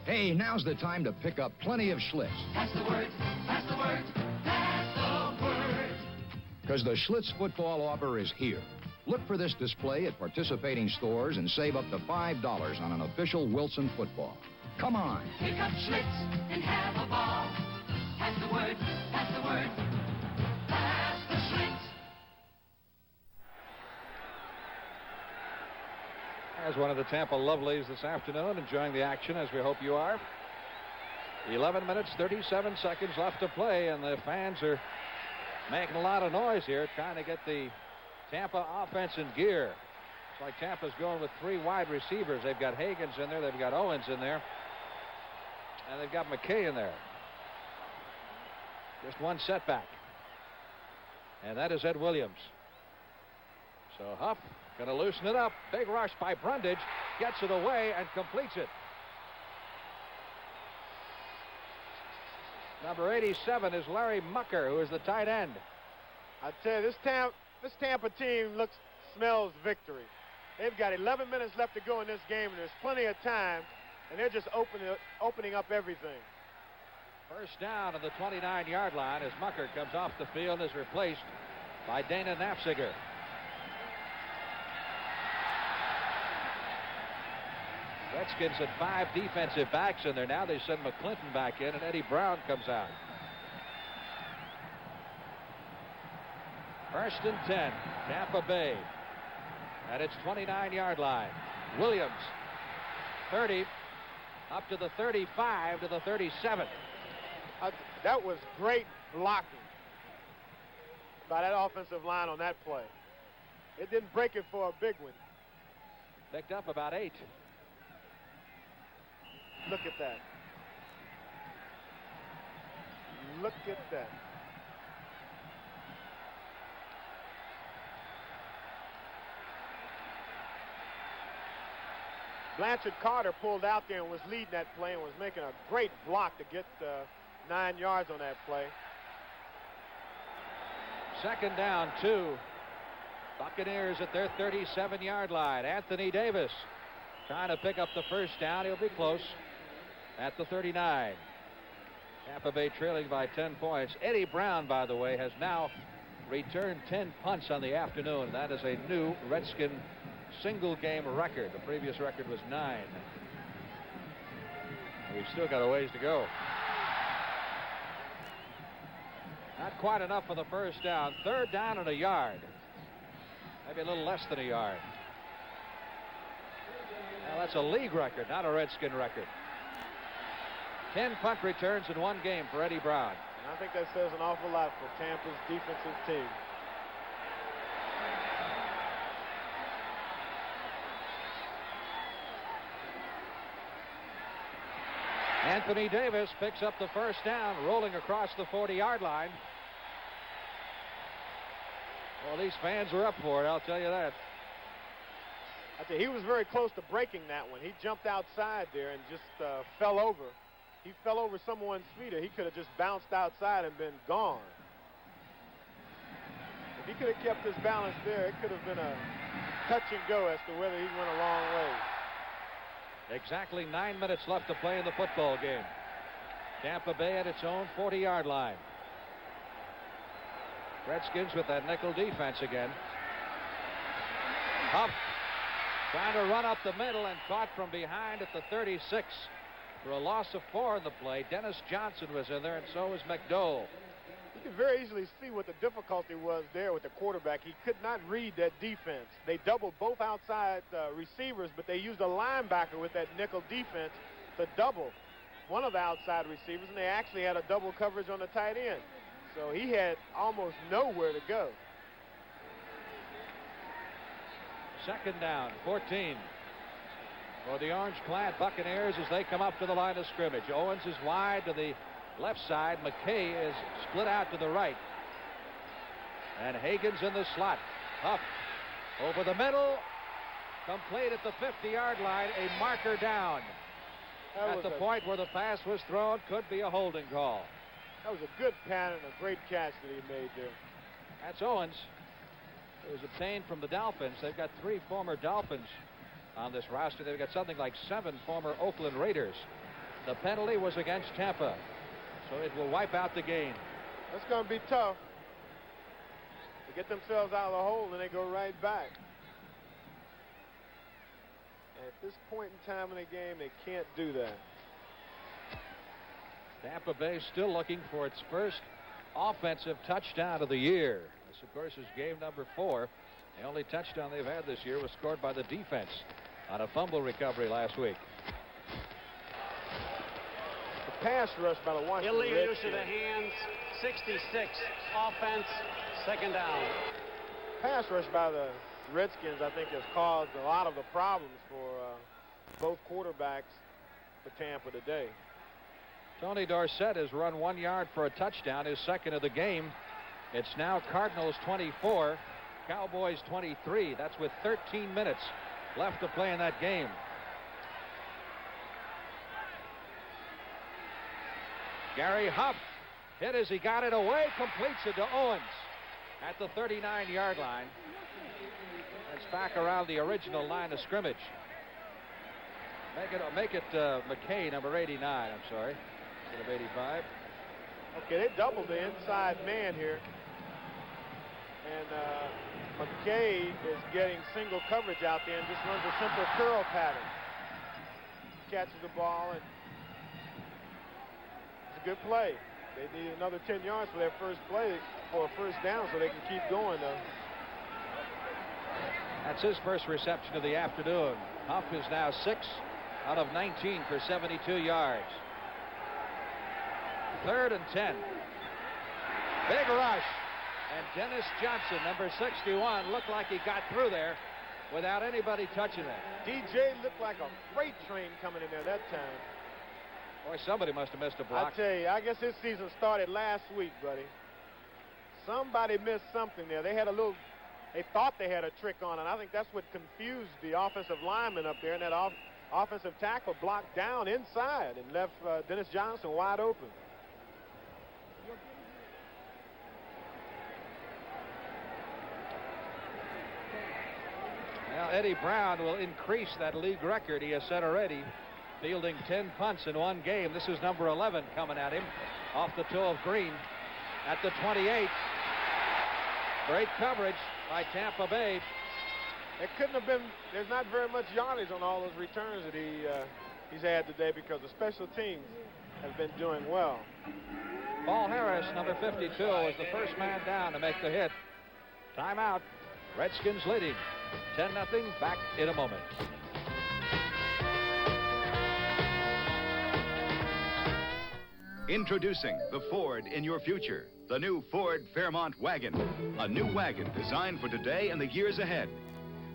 Speaker 22: Hey, now's the time to pick up plenty of Schlitz.
Speaker 4: Pass the word, pass the word, pass the word.
Speaker 22: Because the Schlitz football offer is here. Look for this display at participating stores and save up to $5 on an official Wilson football. Come on.
Speaker 4: Pick up Schlitz and have a ball. Pass the word, pass the word, pass the Schlitz.
Speaker 7: As one of the Tampa lovelies this afternoon, enjoying the action as we hope you are. 11 minutes, 37 seconds left to play, and the fans are making a lot of noise here, trying to get the Tampa offense in gear. It's like Tampa's going with 3 wide receivers. They've got Higgins in there, they've got Owens in there, and they've got McKay in there. Just one setback, and that is Ed Williams. So Huff going to loosen it up. Big rush by Brundage, gets it away and completes it. Number 87 is Larry Mucker, who is the tight end.
Speaker 8: I tell you, this Tampa team smells victory. They've got 11 minutes left to go in this game, and there's plenty of time, and they're just opening up everything.
Speaker 7: First down on the 29-yard line as Mucker comes off the field and is replaced by Dana Knapziger. Redskins had 5 defensive backs in there. Now they send McClinton back in, and Eddie Brown comes out. First and 10, Tampa Bay. at its 29-yard line. Williams, 30, up to the 35 to the 37.
Speaker 8: That was great blocking by that offensive line on that play. It didn't break it for a big one.
Speaker 7: Picked up about 8.
Speaker 8: Look at that. Look at that. Blanchard Carter pulled out there and was leading that play and was making a great block to get 9 yards on that play.
Speaker 7: Second down, 2. Buccaneers at their 37-yard line. Anthony Davis trying to pick up the first down. He'll be close at the 39. Tampa Bay trailing by 10 points. Eddie Brown, by the way, has now returned 10 punts on the afternoon. That is a new Redskin single game record. The previous record was 9. We've still got a ways to go. Not quite enough for the first down. Third down and a yard. Maybe a little less than a yard. Now that's a league record, not a Redskin record. 10 punt returns in one game for Eddie Brown.
Speaker 8: And I think that says an awful lot for Tampa's defensive team.
Speaker 7: Anthony Davis picks up the first down, rolling across the 40-yard line. Well, these fans are up for it, I'll tell you that.
Speaker 8: I tell you, he was very close to breaking that one. He jumped outside there and just fell over. He fell over someone's feet, or he could have just bounced outside and been gone. If he could have kept his balance there, it could have been a touch and go as to whether he went a long way.
Speaker 7: Exactly 9 minutes left to play in the football game. Tampa Bay at its own 40-yard line. Redskins with that nickel defense again. Huff trying to run up the middle and caught from behind at the 36 for a loss of 4 in the play. Dennis Johnson was in there, and so was McDowell.
Speaker 8: You can very easily see what the difficulty was there with the quarterback. He could not read that defense. They doubled both outside receivers, but they used a linebacker with that nickel defense to double one of the outside receivers, and they actually had a double coverage on the tight end. So he had almost nowhere to go.
Speaker 7: Second down, 14 for the orange-clad Buccaneers as they come up to the line of scrimmage. Owens is wide to the left side. McKay is split out to the right. And Hagan's in the slot. Huff over the middle. Complete at the 50-yard line. A marker down. At the point where the pass was thrown, could be a holding call.
Speaker 8: That was a good pattern, a great catch that he made there.
Speaker 7: That's Owens. It was obtained from the Dolphins. They've got 3 former Dolphins on this roster. They've got something like 7 former Oakland Raiders. The penalty was against Tampa, so it will wipe out the game.
Speaker 8: That's going to be tough to get themselves out of the hole, and they go right back. And at this point in time in the game, they can't do that.
Speaker 7: Tampa Bay still looking for its first offensive touchdown of the year. This, of course, is game number 4. The only touchdown they've had this year was scored by the defense on a fumble recovery last week.
Speaker 8: The pass rush by the Washington
Speaker 2: illegal use
Speaker 8: Redskins.
Speaker 2: of the hands, 66. Offense, second down.
Speaker 8: Pass rush by the Redskins, I think, has caused a lot of the problems for both quarterbacks for Tampa today.
Speaker 7: Tony Dorsett has run 1 yard for a touchdown, his second of the game. It's now Cardinals 24, Cowboys 23. That's with 13 minutes left to play in that game. Gary Huff hit as he got it away, completes it to Owens at the 39-yard line. It's back around the original line of scrimmage. Make it McKay, number 89, I'm sorry, instead of 85.
Speaker 8: Okay, they doubled the inside man here. And McKay is getting single coverage out there and just runs a simple curl pattern. Catches the ball, and it's a good play. They need another 10 yards for their first play for a first down so they can keep going, though.
Speaker 7: That's his first reception of the afternoon. Huff is now 6 out of 19 for 72 yards. 3rd and 10. Big rush. And Dennis Johnson, number 61, looked like he got through there without anybody touching it.
Speaker 8: DJ looked like a freight train coming in there that time.
Speaker 7: Boy, somebody must have missed a block.
Speaker 8: I tell you, I guess his season started last week, buddy. Somebody missed something there. They thought they had a trick on it. I think that's what confused the offensive lineman up there, and that offensive tackle blocked down inside and left Dennis Johnson wide open.
Speaker 7: Now, Eddie Brown will increase that league record he has set already, fielding 10 punts in one game. This is number 11 coming at him off the toe of Green at the 28. Great coverage by Tampa Bay.
Speaker 8: It couldn't have been, there's not very much yardage on all those returns that he's had today because the special teams have been doing well.
Speaker 7: Paul Harris, number 52, was the first man down to make the hit. Timeout. Redskins leading 10-0. Back in a moment.
Speaker 1: Introducing the Ford in your future. The new Ford Fairmont Wagon. A new wagon designed for today and the years ahead.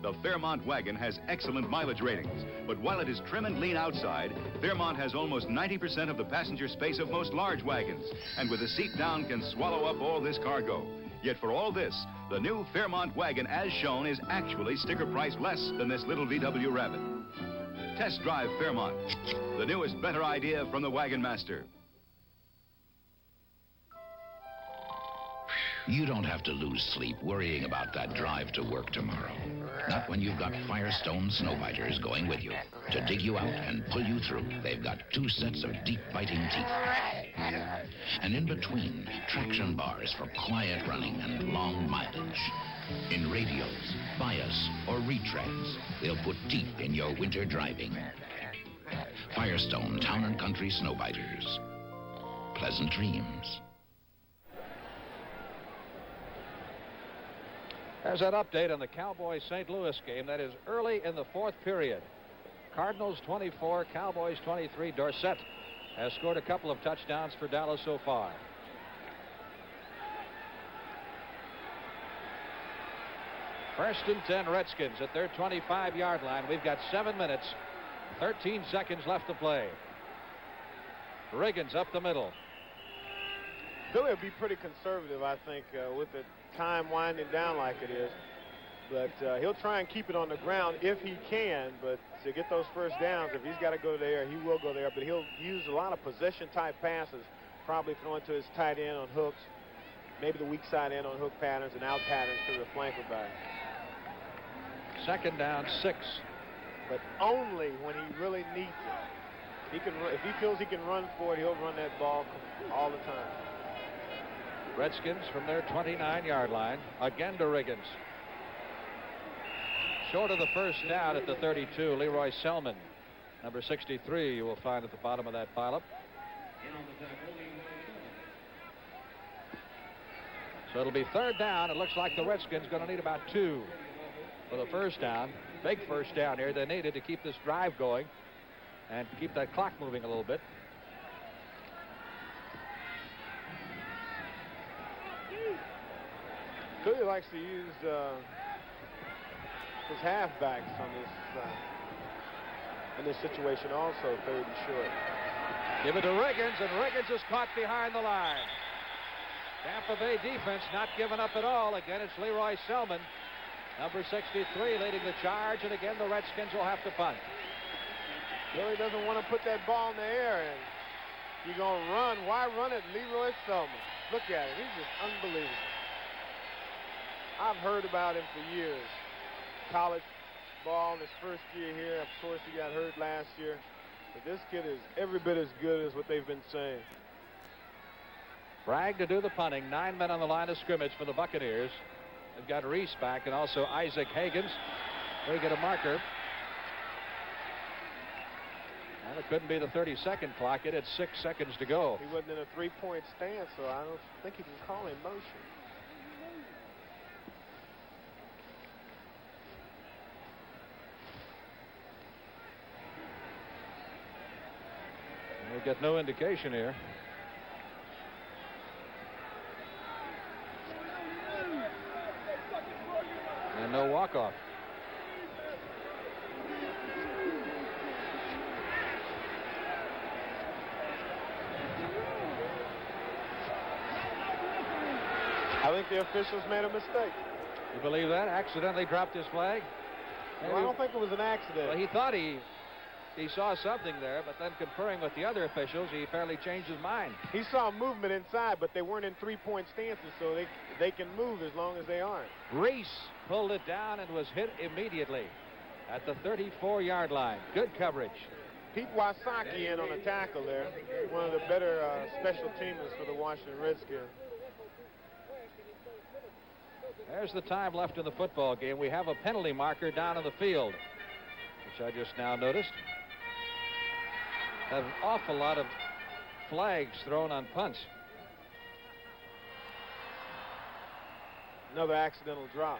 Speaker 1: The Fairmont wagon has excellent mileage ratings, but while it is trim and lean outside, Fairmont has almost 90% of the passenger space of most large wagons, and with the seat down can swallow up all this cargo. Yet for all this, the new Fairmont wagon as shown is actually sticker price less than this little VW Rabbit. Test drive Fairmont, the newest better idea from the Wagon Master.
Speaker 5: You don't have to lose sleep worrying about that drive to work tomorrow. Not when you've got Firestone Snowbiters going with you to dig you out and pull you through. They've got 2 sets of deep biting teeth. And in between, traction bars for quiet running and long mileage. In radios, bias, or retreads, they'll put teeth in your winter driving. Firestone Town and Country Snowbiters. Pleasant dreams.
Speaker 7: There's an update on the Cowboys-St. Louis game. That is early in the 4th period. Cardinals 24, Cowboys 23. Dorsett has scored a couple of touchdowns for Dallas so far. First and 10 Redskins at their 25-yard line. We've got 7 minutes, 13 seconds left to play. Riggins up the middle.
Speaker 8: Billy will be pretty conservative, I think, with the time winding down like it is. But he'll try and keep it on the ground if he can. But to get those first downs, if he's got to go to the air, he will go there. But he'll use a lot of possession-type passes, probably throwing to his tight end on hooks, maybe the weak side end on hook patterns and out patterns to the flanker back.
Speaker 7: 2nd down, 6.
Speaker 8: But only when he really needs it. He can, if he feels he can run for it, he'll run that ball all the time.
Speaker 7: Redskins from their 29-yard line. Again to Riggins. Short of the first down at the 32, Leroy Selman. Number 63 you will find at the bottom of that pileup. So it'll be 3rd down. It looks like the Redskins going to need about 2 for the first down. Big first down here they needed to keep this drive going and keep that clock moving a little bit.
Speaker 8: Philly likes to use his halfbacks on this in this situation also, 3rd and short.
Speaker 7: Give it to Riggins, and Riggins is caught behind the line. Tampa Bay defense not giving up at all. Again, it's Leroy Selman, number 63, leading the charge, and again the Redskins will have to punt.
Speaker 8: Billy doesn't want to put that ball in the air, and you're going to run. Why run it, Leroy Selman? Look at it. He's just unbelievable. I've heard about him for years. College ball in his first year here. Of course, he got hurt last year. But this kid is every bit as good as what they've been saying.
Speaker 7: Bragg to do the punting. 9 men on the line of scrimmage for the Buccaneers. They've got Reese back and also Isaac Hagens. They get a marker. Well, it couldn't be the 30-second clock. It had 6 seconds to go.
Speaker 8: He wasn't in a three-point stance, so I don't think he can call him motion.
Speaker 7: We get no indication here. And no walk-off.
Speaker 8: I think the officials made a mistake.
Speaker 7: You believe that? Accidentally dropped his flag?
Speaker 8: Well, I don't think it was an accident.
Speaker 7: Well, he thought he saw something there, but then conferring with the other officials, he apparently changed his mind.
Speaker 8: He saw movement inside, but they weren't in three-point stances, so they can move as long as they aren't.
Speaker 7: Reese pulled it down and was hit immediately at the 34-yard line. Good coverage.
Speaker 8: Pete Wasaki in on a tackle there. One of the better special teamers for the Washington Redskins.
Speaker 7: There's the time left in the football game. We have a penalty marker down in the field, which I just now noticed. An awful lot of flags thrown on punts.
Speaker 8: Another accidental drop.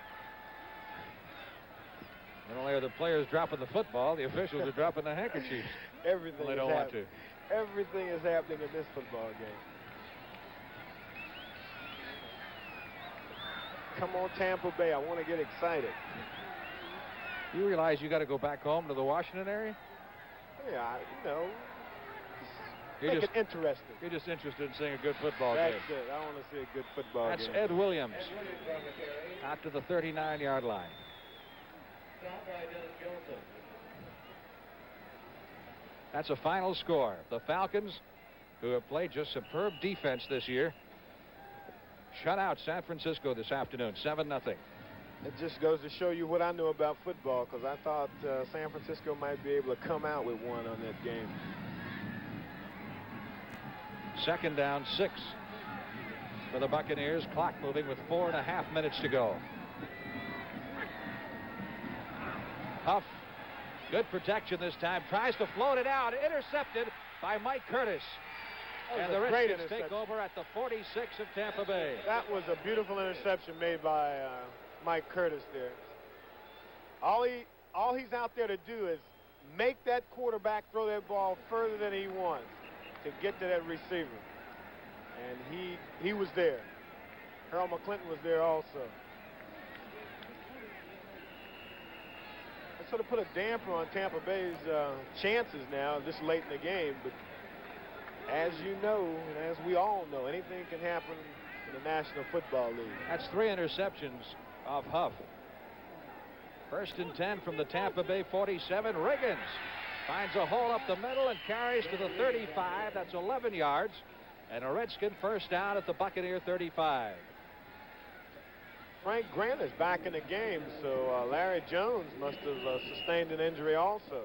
Speaker 7: Not only are the players dropping the football, the officials are dropping the handkerchiefs.
Speaker 8: Everything
Speaker 7: they don't want to.
Speaker 8: Everything is happening in this football game. Come on, Tampa Bay. I want to get excited.
Speaker 7: You realize you got to go back home to the Washington area?
Speaker 8: Yeah, you know. Make it interesting.
Speaker 7: You're just interested in seeing a good football
Speaker 8: game.
Speaker 7: That's
Speaker 8: it. I want to see a good football game.
Speaker 7: That's Ed Williams out to the 39-yard line. That's a final score. The Falcons, who have played just superb defense this year, shut out San Francisco this afternoon, 7-0.
Speaker 8: It just goes to show you what I know about football, because I thought San Francisco might be able to come out with one on that game.
Speaker 7: 2nd down, 6 for the Buccaneers. Clock moving with 4.5 minutes to go. Huff, good protection this time. Tries to float it out. Intercepted by Mike Curtis. And the Redskins take over at the 46 of Tampa Bay.
Speaker 8: That was a beautiful interception made by Mike Curtis there. All he's out there to do is make that quarterback throw that ball further than he wants to get to that receiver. And he was there. Harold McClinton was there also. That sort of put a damper on Tampa Bay's chances now this late in the game. But as you know, and as we all know, anything can happen in the National Football League.
Speaker 7: That's 3 interceptions of Huff. 1st and 10 from the Tampa Bay 47. Riggins finds a hole up the middle and carries to the 35. That's 11 yards. And a Redskin first down at the Buccaneer 35.
Speaker 8: Frank Grant is back in the game, so Larry Jones must have sustained an injury also.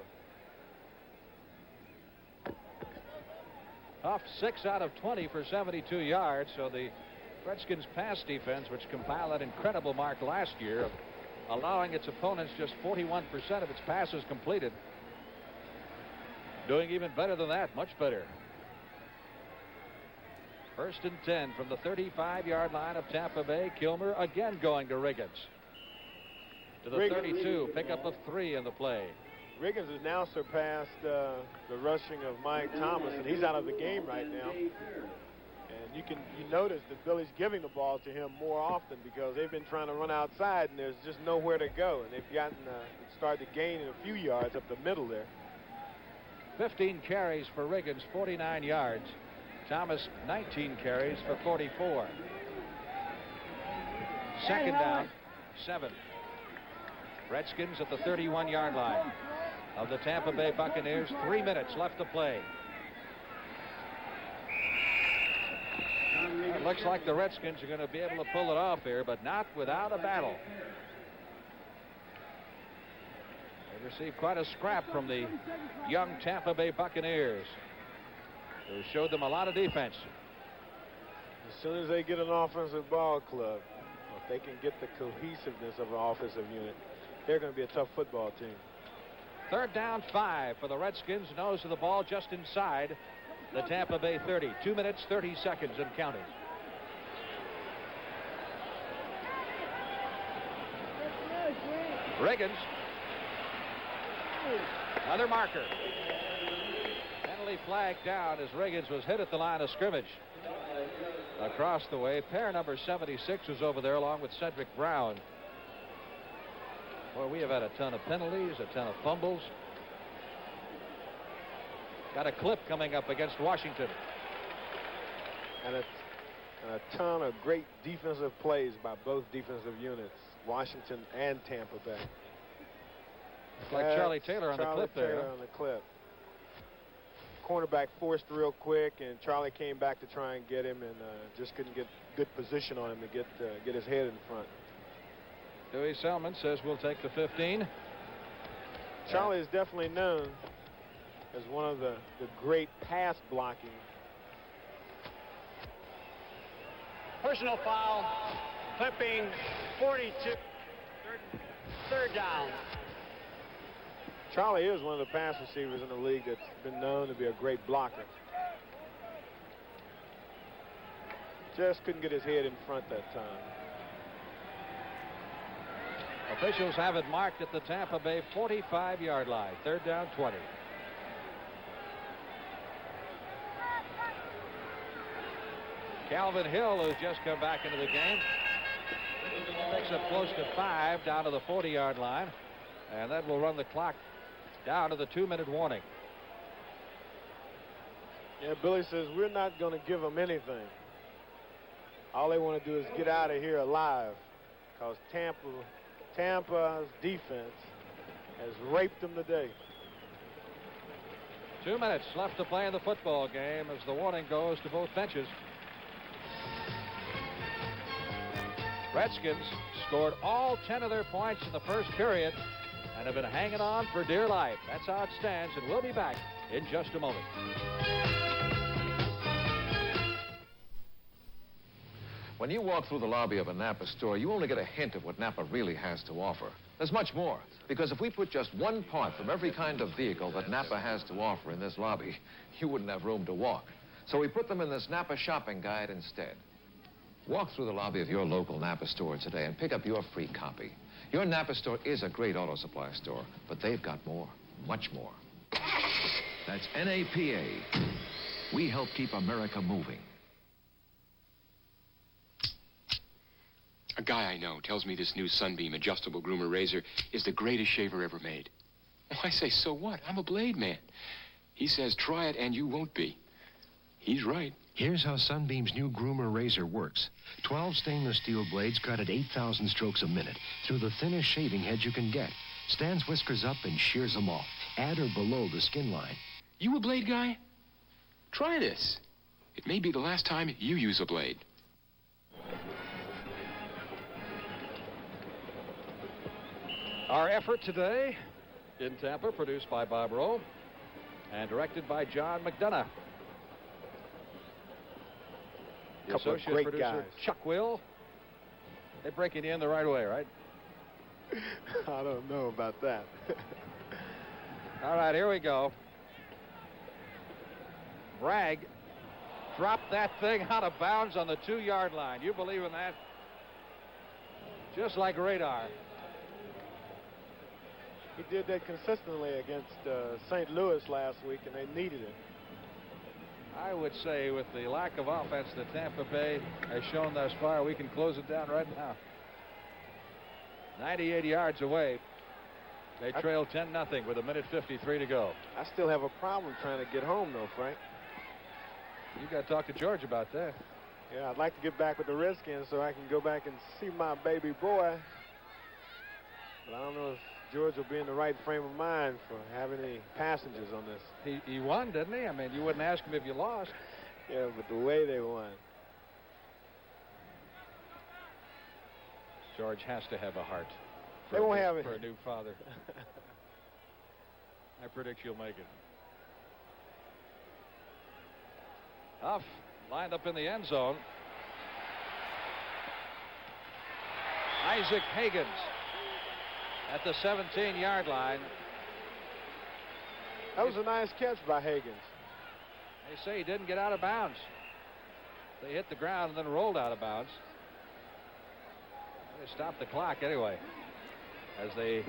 Speaker 7: Huff 6 out of 20 for 72 yards. So the Redskins pass defense, which compiled that incredible mark last year, allowing its opponents just 41% of its passes completed. Doing even better than that, much better. 1st and 10 from the 35-yard line of Tampa Bay. Kilmer again going to Riggins. To the 32, pickup of 3 in the play.
Speaker 8: Riggins has now surpassed the rushing of Mike Thomas, and he's out of the game right now. And you notice that Billy's giving the ball to him more often because they've been trying to run outside, and there's just nowhere to go. And they've gotten started to gain a few yards up the middle there.
Speaker 7: 15 carries for Riggins, 49 yards. Thomas 19 carries for 44. 2nd down, 7. Redskins at the 31-yard line of the Tampa Bay Buccaneers. 3 minutes left to play. It looks like the Redskins are going to be able to pull it off here, but not without a battle. They received quite a scrap from the young Tampa Bay Buccaneers, who showed them a lot of defense.
Speaker 8: As soon as they get an offensive ball club, if they can get the cohesiveness of an offensive unit, they're going to be a tough football team.
Speaker 7: 3rd down, 5 for the Redskins. Nose of the ball just inside the Tampa Bay 30. 2 minutes, 30 seconds and counting. Riggins. Another marker. penalty flag down as Riggins was hit at the line of scrimmage. Across the way, pair number 76 was over there along with Cedric Brown. Well, we have had a ton of penalties, a ton of fumbles. Got a clip coming up against Washington.
Speaker 8: And a ton of great defensive plays by both defensive units, Washington and Tampa Bay.
Speaker 7: Like Charlie Taylor on the clip there.
Speaker 8: Taylor on the clip. Cornerback forced real quick, and Charlie came back to try and get him, and just couldn't get good position on him to get his head in front.
Speaker 7: Dewey Selman says we'll take the 15.
Speaker 8: Charlie is definitely known as one of the great pass blocking.
Speaker 2: Personal foul, clipping 42. Third down.
Speaker 8: Charlie is one of the pass receivers in the league that's been known to be a great blocker. Just couldn't get his head in front that time.
Speaker 7: Officials have it marked at the Tampa Bay 45-yard line. Third down, 20. Calvin Hill, who's just come back into the game, picks up close to 5 down to the 40-yard line, and that will run the clock down to the 2-minute warning.
Speaker 8: Yeah, Billy says we're not going to give them anything. All they want to do is get out of here alive, because Tampa's defense has raped them today.
Speaker 7: 2 minutes left to play in the football game as the warning goes to both benches. Redskins scored all 10 of their points in the first period and have been hanging on for dear life. That's how it stands, and we'll be back in just a moment.
Speaker 3: When you walk through the lobby of a Napa store, you only get a hint of what Napa really has to offer. There's much more, because if we put just one part from every kind of vehicle that Napa has to offer in this lobby, you wouldn't have room to walk. So we put them in this Napa shopping guide instead. Walk through the lobby of your local Napa store today and pick up your free copy. Your Napa store is a great auto supply store, but they've got more, much more. That's NAPA. We help keep America moving.
Speaker 9: A guy I know tells me this new Sunbeam adjustable groomer razor is the greatest shaver ever made. Oh, I say, so what? I'm a blade man. He says, try it and you won't be. He's right.
Speaker 23: Here's how Sunbeam's new groomer razor works. 12 stainless steel blades cut at 8,000 strokes a minute through the thinnest shaving head you can get. Stands whiskers up and shears them off, at or below the skin line.
Speaker 9: You a blade guy? Try this. It may be the last time you use a blade.
Speaker 7: Our effort today in Tampa, produced by Bob Rowe and directed by John McDonough. The associate producer,
Speaker 8: guys.
Speaker 7: Chuck Will. They're breaking in the right way, right?
Speaker 8: I don't know about that.
Speaker 7: All right, here we go. Bragg dropped that thing out of bounds on the 2-yard line. You believe in that? Just like radar.
Speaker 8: He did that consistently against St. Louis last week, and they needed it.
Speaker 7: I would say with the lack of offense that Tampa Bay has shown thus far, we can close it down right now. 98 yards away. They trail 10-0 with 1:53 to go.
Speaker 8: I still have a problem trying to get home, though, Frank.
Speaker 7: You got to talk to George about that.
Speaker 8: Yeah, I'd like to get back with the Redskins so I can go back and see my baby boy. But I don't know if George will be in the right frame of mind for having any passengers on this.
Speaker 7: He won, didn't he? I mean, you wouldn't ask him if you lost.
Speaker 8: Yeah, but the way they won.
Speaker 7: George has to have a heart.
Speaker 8: They won't have it
Speaker 7: for a new father. I predict you'll make it. Huff lined up in the end zone. Isaac Higgins at the 17-yard line.
Speaker 8: That was a nice catch by Higgins.
Speaker 7: They say he didn't get out of bounds. They hit the ground and then rolled out of bounds. They stopped the clock anyway as they